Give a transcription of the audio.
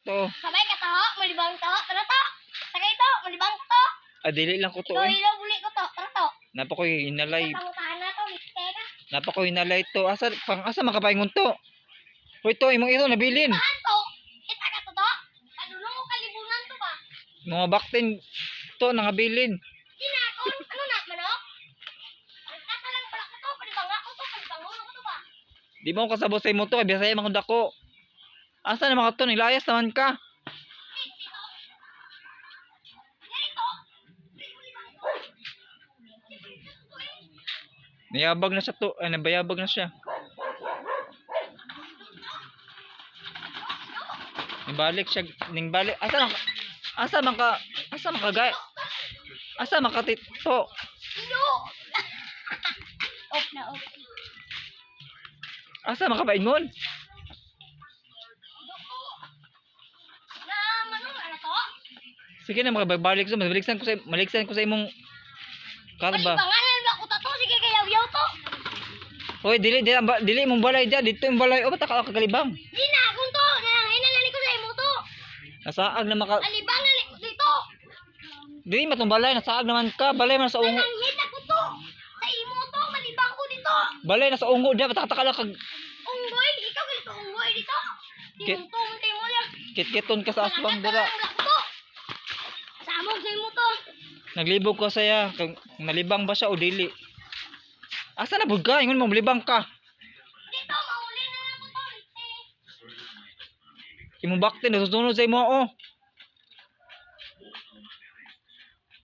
To. Sabay ka to, malibang to. Tara to. Sagay to, malibang to. Dili lang ko to Ikaw eh. ilaw buli ko to. Tara to. Napa ko hinalay. Pangutahan na to, mister. Napa ko hinalay to. Asa makapaingon to? Hoy to, imong ito nabilin. Saan to? Kita ka to to? Padulong ko kalibunan to ba? Mga baktin to nangabilin. Kinakon, ano na, manok? Kasa lang pala ko to, palibanga ko to, palibangon ko to ba? Di mo kasabot sa imo to, bisaya man ko dako. Asa na mga to, nilayas naman ka. Nayabag na siya to, nabayabag na siya. Nibalik siya, ningbalik. Asa makatito. Iyo! Off na, off. Asa makapaingon? Na, manong, ano to? Sige na makabalik sa maliksan ko sa imong karba. Palibangan lang ko to, sige kayaw-yaw to. Hoy, dili mong balay dia, dito yung balay. O bata ka kagalibang. Di na, kung to, nananali ko sa imo to. Nasaag na maka Alibangan ko dito. dili matong balay, nasaag naman ka. Balay man sa ungo. Nananghit ako to. Sa imo to, malibang ko dito. Balay na sa ungo dia, bata ka lang kag Unggoy, ikaw ganito unggoy dito. Tingtong mo yan. kitkiton ka sa aswang dira. Samog sa imo to. Naglibog ko saya, kung nalibang ba siya o dili. Asa na bugka, ingon mo malibang ka. Dito, mauli na lang ko to. Imong bakti nasusunod sa imo oh.